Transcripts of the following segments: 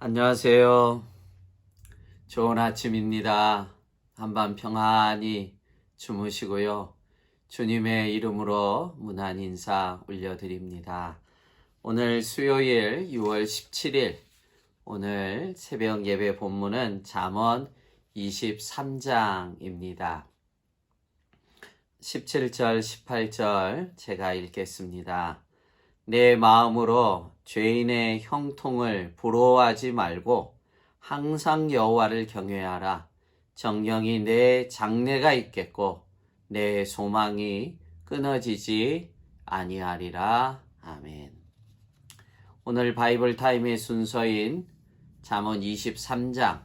안녕하세요. 좋은 아침입니다. 한밤 평안히 주무시고요. 주님의 이름으로 문안 인사 올려드립니다. 오늘 수요일 6월 17일 오늘 새벽 예배 본문은 잠언 23장입니다. 17절 18절 제가 읽겠습니다. 내 마음으로 죄인의 형통을 부러워하지 말고 항상 여호와를 경외하라. 정령이 내 장래가 있겠고 내 소망이 끊어지지 아니하리라. 아멘. 오늘 바이블 타임의 순서인 잠언 23장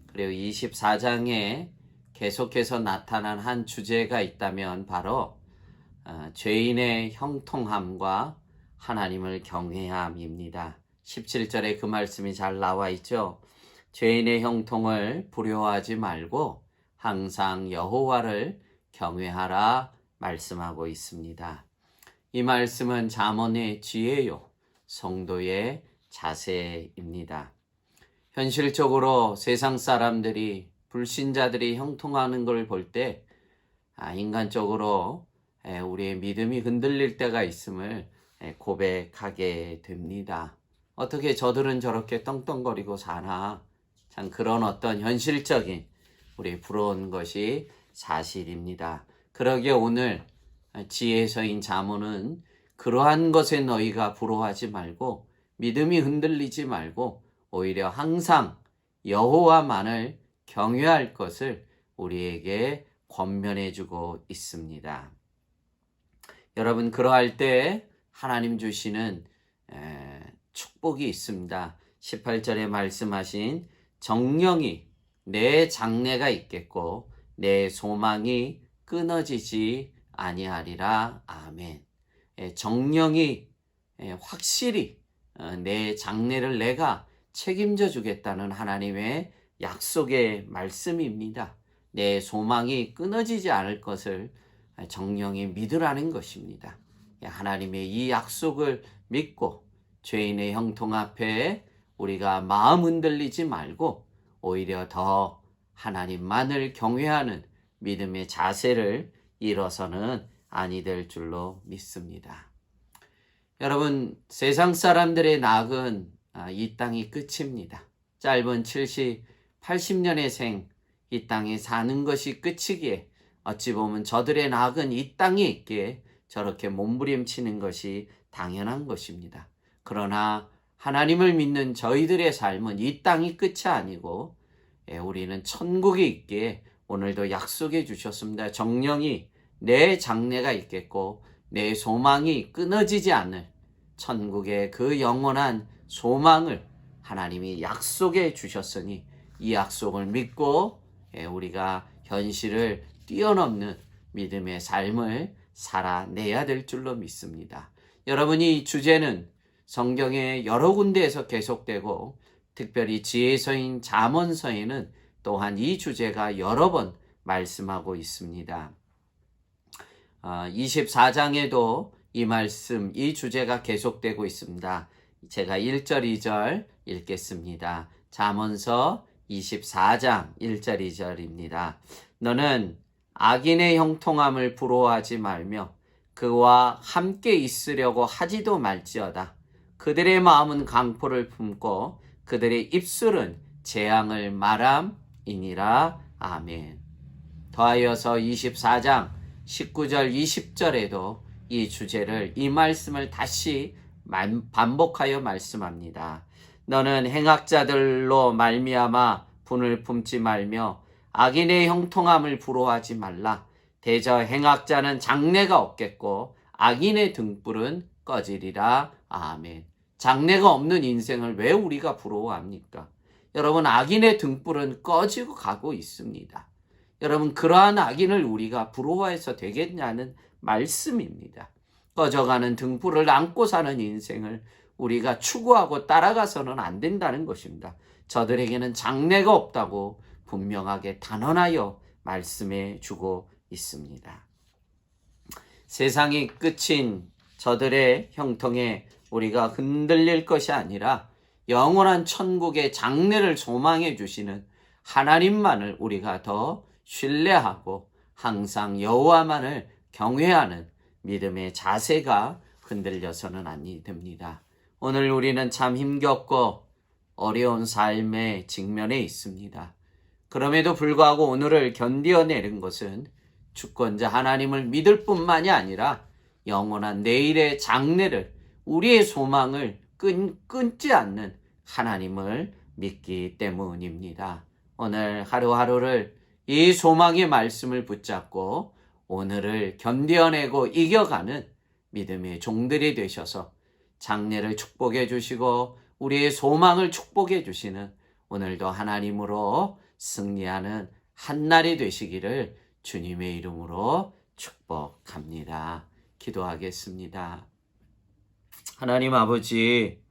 그리고 24장에 계속해서 나타난 한 주제가 있다면 바로 죄인의 형통함과 하나님을 경외함입니다. 17절에 그 말씀이 잘 나와 있죠. 죄인의 형통을 부려워하지 말고 항상 여호와를 경외하라 말씀하고 있습니다. 이 말씀은 잠언의 지혜요, 성도의 자세입니다. 현실적으로 세상 사람들이 불신자들이 형통하는 걸 볼 때 인간적으로 우리의 믿음이 흔들릴 때가 있음을 고백하게 됩니다. 어떻게 저들은 저렇게 떵떵거리고 사나? 참 그런 어떤 현실적인 우리 부러운 것이 사실입니다. 그러기에 오늘 지혜서인 잠언은 그러한 것에 너희가 부러워하지 말고 믿음이 흔들리지 말고 오히려 항상 여호와만을 경외할 것을 우리에게 권면해주고 있습니다. 여러분 그러할 때 하나님 주시는 축복이 있습니다. 18절에 말씀하신 정령이 내 장래가 있겠고 내 소망이 끊어지지 아니하리라. 아멘. 정령이 확실히 내 장래를 내가 책임져 주겠다는 하나님의 약속의 말씀입니다. 내 소망이 끊어지지 않을 것을 정령이 믿으라는 것입니다. 하나님의 이 약속을 믿고 죄인의 형통 앞에 우리가 마음 흔들리지 말고 오히려 더 하나님만을 경외하는 믿음의 자세를 일어서는 아니 될 줄로 믿습니다. 여러분, 세상 사람들의 낙은 이 땅이 끝입니다. 짧은 70, 80년의 생, 이 땅에 사는 것이 끝이기에 어찌 보면 저들의 낙은 이 땅에 있기에 저렇게 몸부림치는 것이 당연한 것입니다. 그러나 하나님을 믿는 저희들의 삶은 이 땅이 끝이 아니고 우리는 천국에 있기에 오늘도 약속해 주셨습니다. 정령이 내 장래가 있겠고 내 소망이 끊어지지 않을 천국의 그 영원한 소망을 하나님이 약속해 주셨으니 이 약속을 믿고 우리가 현실을 뛰어넘는 믿음의 삶을 살아내야 될 줄로 믿습니다. 여러분이 이 주제는 성경의 여러 군데에서 계속되고 특별히 지혜서인 잠언서에는 또한 이 주제가 여러 번 말씀하고 있습니다. 24장에도 이 말씀, 이 주제가 계속되고 있습니다. 제가 1절, 2절 읽겠습니다. 잠언서 24장 1절, 2절입니다. 너는 악인의 형통함을 부러워하지 말며 그와 함께 있으려고 하지도 말지어다. 그들의 마음은 강포를 품고 그들의 입술은 재앙을 말함이니라. 아멘. 더하여서 24장 19절 20절에도 이 주제를 이 말씀을 다시 반복하여 말씀합니다. 너는 행악자들로 말미암아 분을 품지 말며 악인의 형통함을 부러워하지 말라. 대저 행악자는 장래가 없겠고 악인의 등불은 꺼지리라. 아멘. 장래가 없는 인생을 왜 우리가 부러워합니까? 여러분, 악인의 등불은 꺼지고 가고 있습니다. 여러분, 그러한 악인을 우리가 부러워해서 되겠냐는 말씀입니다. 꺼져가는 등불을 안고 사는 인생을 우리가 추구하고 따라가서는 안 된다는 것입니다. 저들에게는 장래가 없다고 분명하게 단언하여 말씀해 주고 있습니다. 세상이 끝인 저들의 형통에 우리가 흔들릴 것이 아니라 영원한 천국의 장래를 소망해 주시는 하나님만을 우리가 더 신뢰하고 항상 여호와만을 경외하는 믿음의 자세가 흔들려서는 아니 됩니다. 오늘 우리는 참 힘겹고 어려운 삶의 직면에 있습니다. 그럼에도 불구하고 오늘을 견디어내는 것은 주권자 하나님을 믿을 뿐만이 아니라 영원한 내일의 장래를, 우리의 소망을 끊지 않는 하나님을 믿기 때문입니다. 오늘 하루하루를 이 소망의 말씀을 붙잡고 오늘을 견뎌내고 이겨가는 믿음의 종들이 되셔서 장래를 축복해 주시고 우리의 소망을 축복해 주시는 오늘도 하나님으로 승리하는 한날이 되시기를 주님의 이름으로 축복합니다. 기도하겠습니다. 하나님 아버지,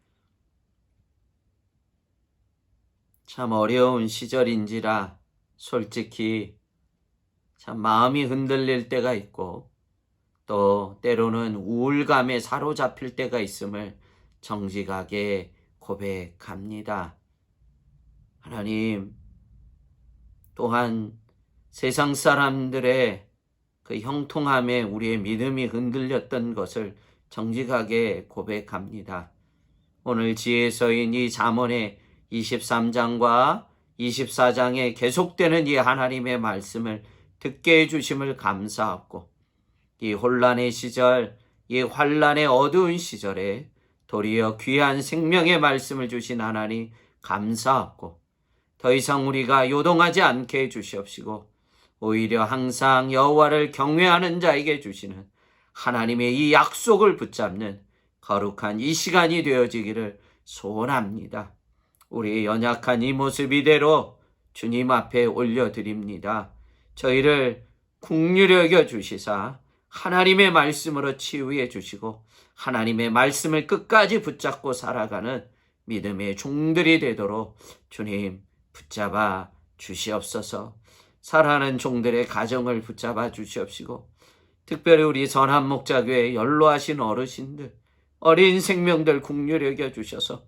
참 어려운 시절인지라 솔직히 참 마음이 흔들릴 때가 있고 또 때로는 우울감에 사로잡힐 때가 있음을 정직하게 고백합니다. 하나님, 또한 세상 사람들의 그 형통함에 우리의 믿음이 흔들렸던 것을 정직하게 고백합니다. 오늘 지혜서인 이 잠언의 23장과 24장에 계속되는 이 하나님의 말씀을 듣게 해주심을 감사하고 이 혼란의 시절, 이 환란의 어두운 시절에 도리어 귀한 생명의 말씀을 주신 하나님 감사하고 더 이상 우리가 요동하지 않게 해주시옵시고 오히려 항상 여호와를 경외하는 자에게 주시는 하나님의 이 약속을 붙잡는 거룩한 이 시간이 되어지기를 소원합니다. 우리의 연약한 이 모습 이대로 주님 앞에 올려드립니다. 저희를 긍휼히 여겨 주시사 하나님의 말씀으로 치유해 주시고 하나님의 말씀을 끝까지 붙잡고 살아가는 믿음의 종들이 되도록 주님 붙잡아 주시옵소서. 사랑하는 종들의 가정을 붙잡아 주시옵시고 특별히 우리 선한 목자교회 연로하신 어르신들, 어린 생명들 긍휼히 여겨 주셔서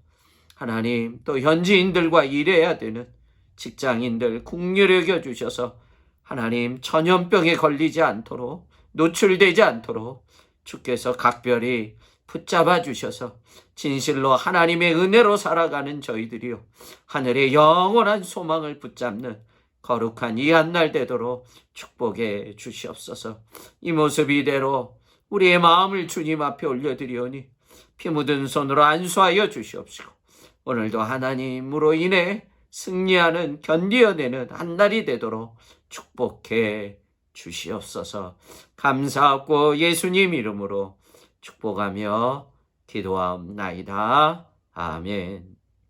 하나님 또 현지인들과 일해야 되는 직장인들 긍휼히 여겨 주셔서 하나님 전염병에 걸리지 않도록 노출되지 않도록 주께서 각별히 붙잡아 주셔서 진실로 하나님의 은혜로 살아가는 저희들이요 하늘의 영원한 소망을 붙잡는 거룩한 이 한날 되도록 축복해 주시옵소서. 이 모습 이대로 우리의 마음을 주님 앞에 올려드리오니 피 묻은 손으로 안수하여 주시옵시고 오늘도 하나님으로 인해 승리하는 견디어내는 한날이 되도록 축복해 주시옵소서. 감사하고 예수님 이름으로 축복하며 기도하옵나이다. 아멘.